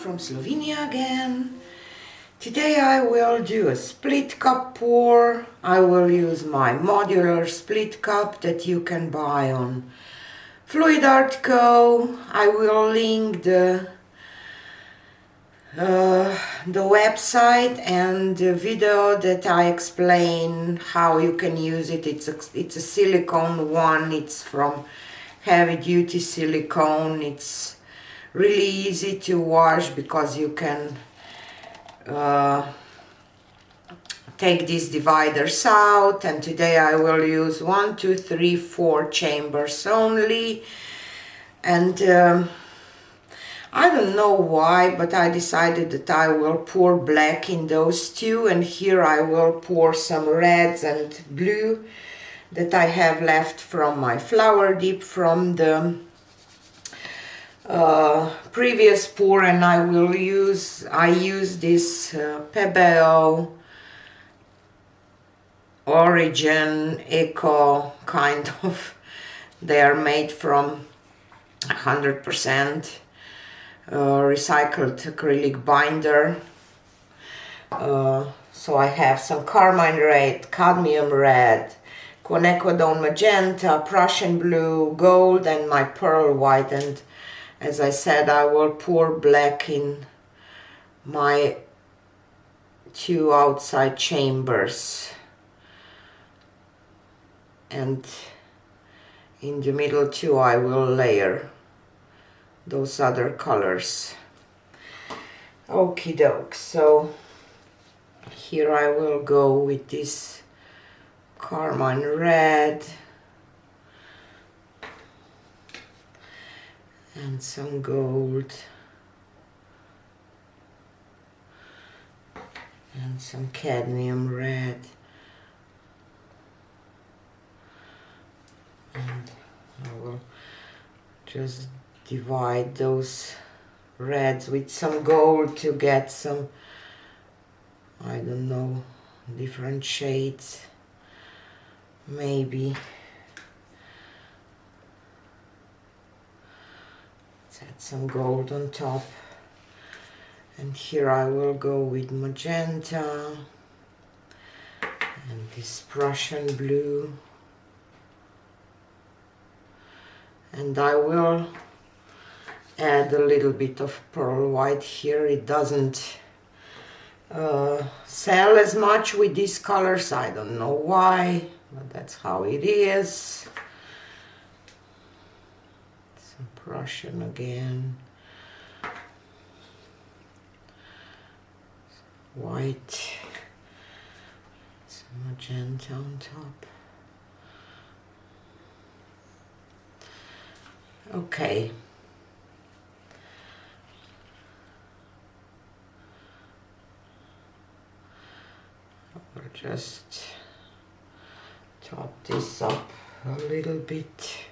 from Slovenia again. Today I will do a split cup pour. I will use my modular split cup that you can buy on Fluid Art Co. I will link the website and the video that I explain how you can use it. It's a silicone one. It's from heavy duty silicone. It's really easy to wash because you can take these dividers out, and today I will use 1, 2, 3, 4 chambers only. And I don't know why, but I decided that I will pour black in those two, and here I will pour some reds and blue that I have left from my flower dip from the previous pour. And I use this Pebeo Origin Eco kind of, they are made from 100% recycled acrylic binder. So I have some carmine red, cadmium red, quinacridone magenta, Prussian blue, gold, and my pearl white. And as I said, I will pour black in my two outside chambers, and in the middle too I will layer those other colors. Okie doke. So here I will go with this carmine red and some gold and some cadmium red, and I will just divide those reds with some gold to get some, I don't know, different shades maybe. Let's add some gold on top, and here I will go with magenta and this Prussian blue, and I will add a little bit of pearl white here. It doesn't sell as much with these colors, I don't know why, but that's how it is. Some Prussian again, white, some magenta on top. Okay. I'll just top this up a little bit,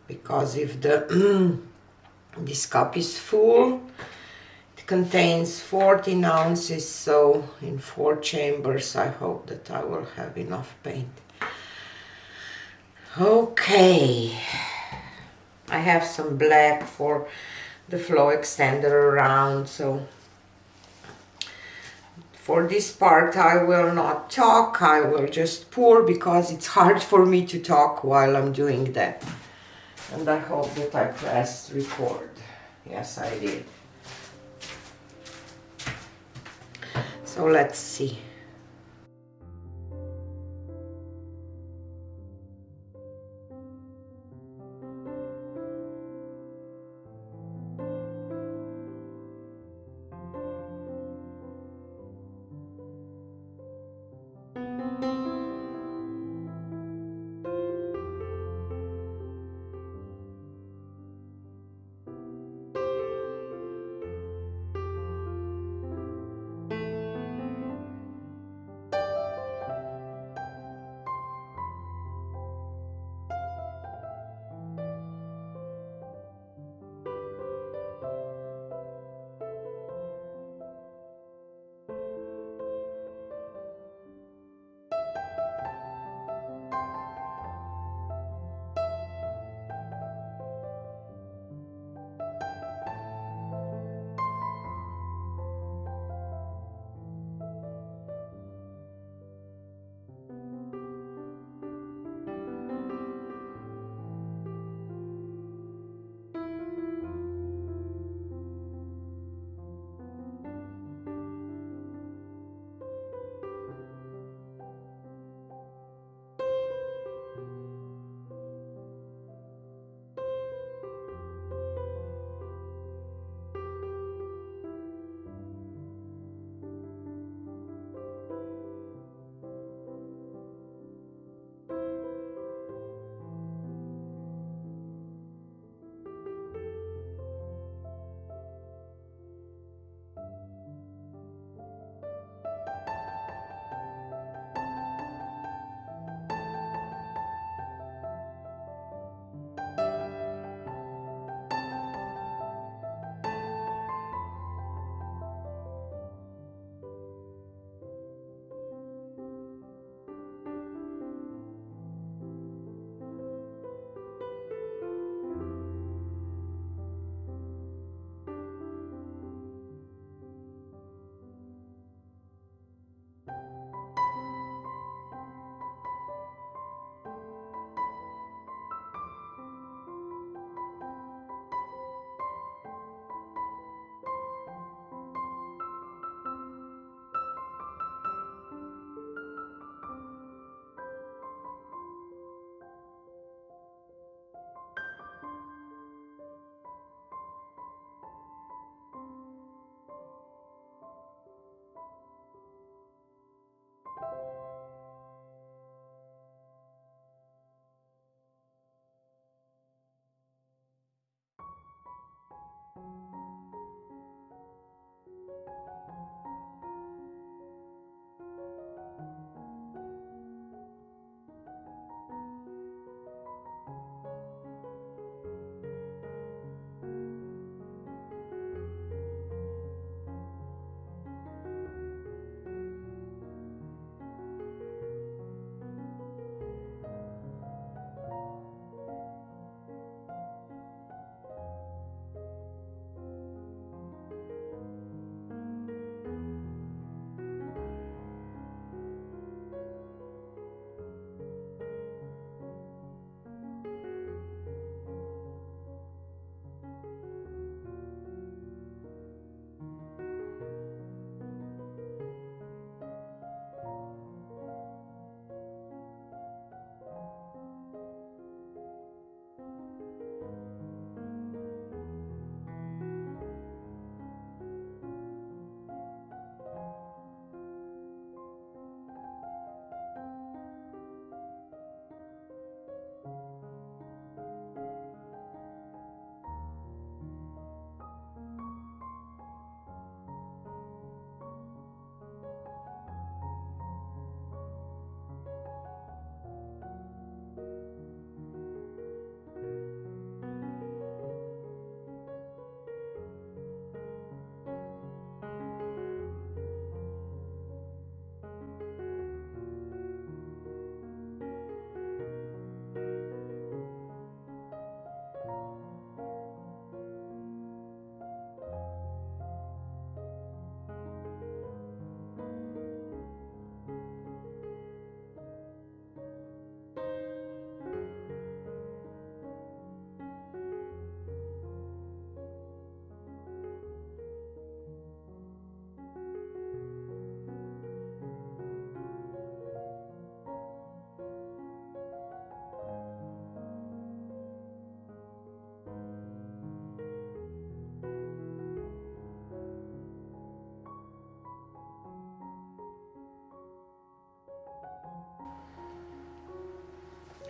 because if the this cup is full, it contains 14 ounces, so in 4 chambers I hope that I will have enough paint. Okay, I have some black for the flow extender around, so for this part I will not talk, I will just pour, because it's hard for me to talk while I'm doing that. And I hope that I pressed record. Yes, I did. So let's see.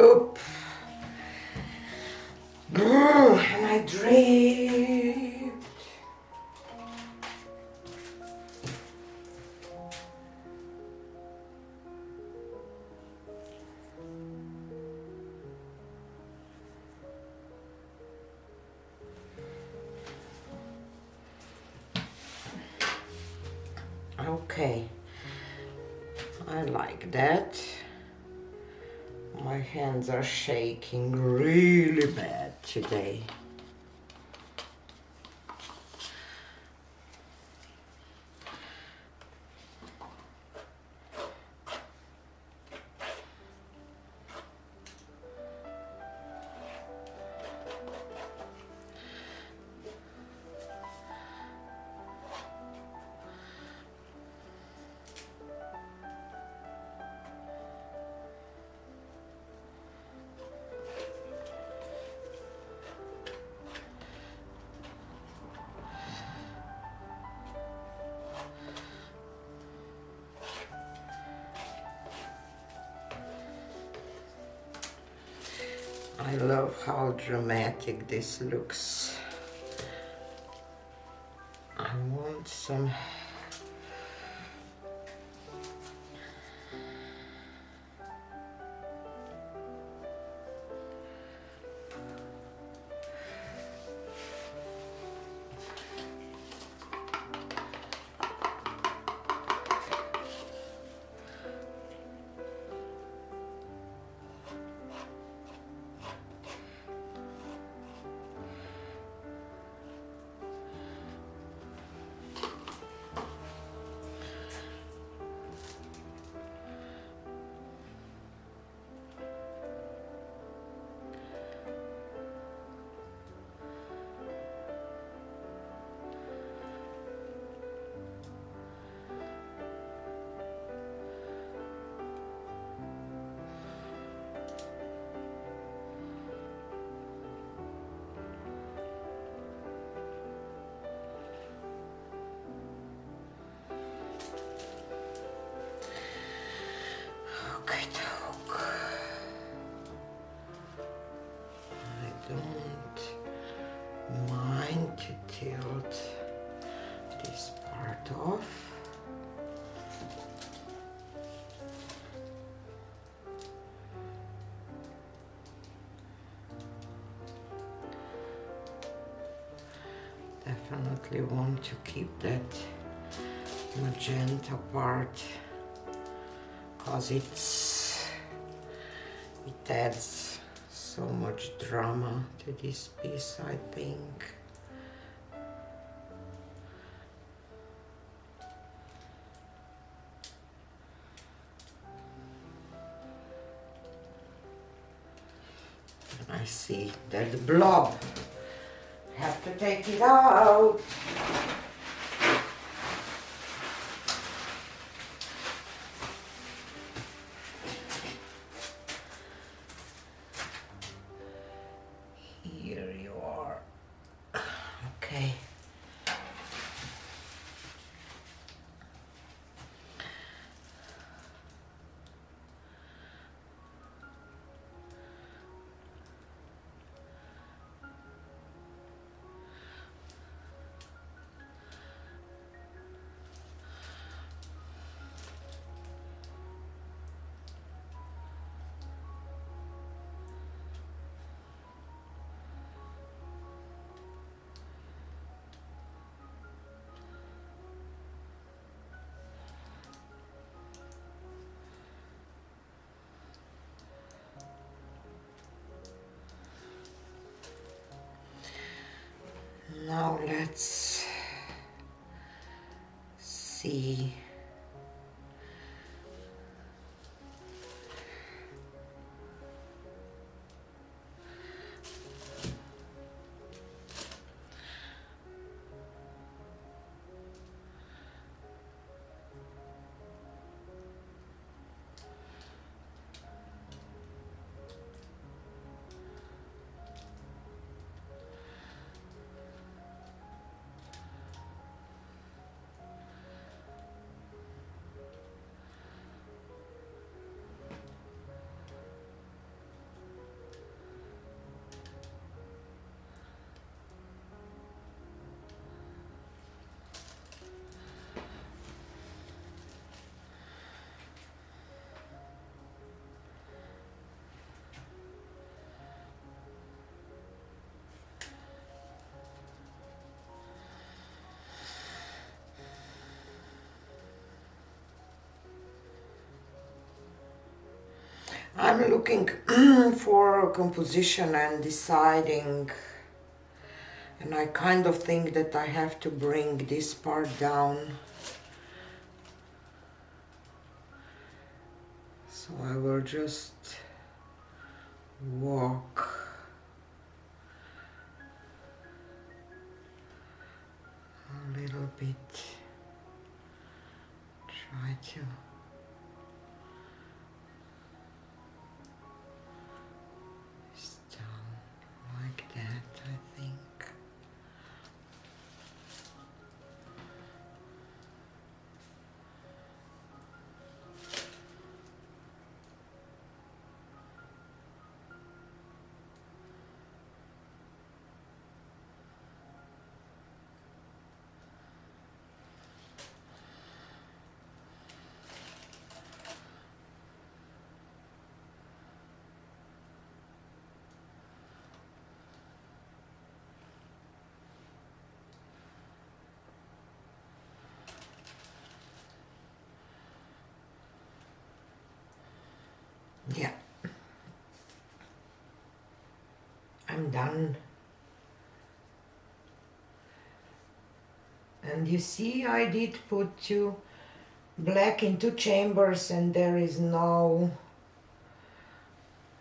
Oop. And I draped. Okay, I like that. My hands are shaking really bad today. I love how dramatic this looks. I want some don't mind to definitely want to keep that magenta part because it adds so much drama to this piece, I think. And I see that blob. Have to take it out. Here you are. Okay. Now let's see. I'm looking for composition and deciding, and I kind of think that I have to bring this part down. So I will just walk a little bit, try to like that, I think. Yeah, I'm done. And you see, I did put 2 black in 2 chambers, and there is no,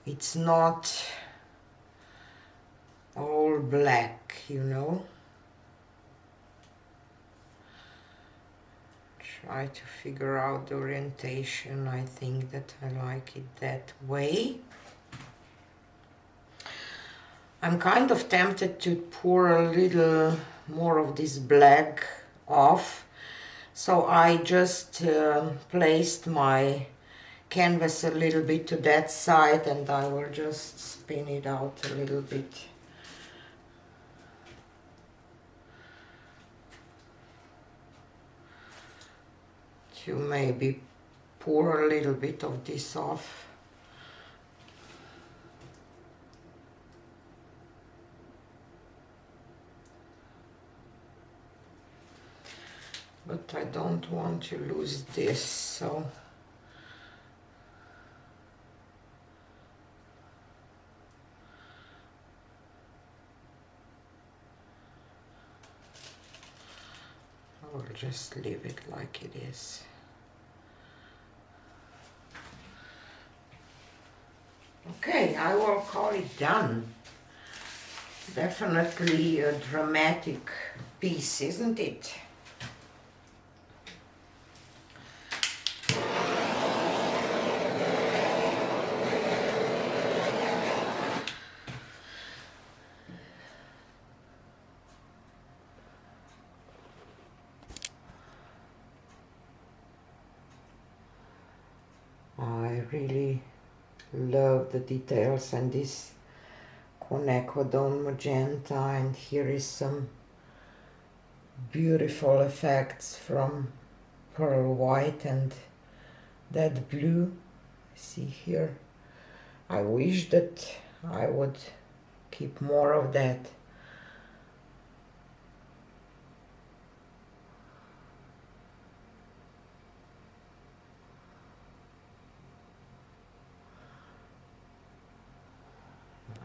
it's not all black, you know. Try to figure out the orientation. I think that I like it that way. I'm kind of tempted to pour a little more of this black off, so I just placed my canvas a little bit to that side, and I will just spin it out a little bit. To maybe pour a little bit of this off. but I don't want to lose this, so I will just leave it like it is. Okay, I will call it done. Definitely a dramatic piece, isn't it? I really love the details and this quinacridone magenta, and here is some beautiful effects from pearl white and that blue. See here, I wish that I would keep more of that.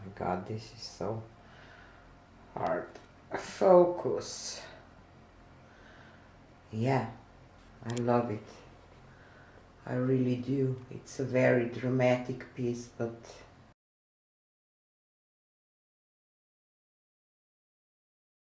My God, this is so hard. Focus. Yeah, I love it. I really do. It's a very dramatic piece, but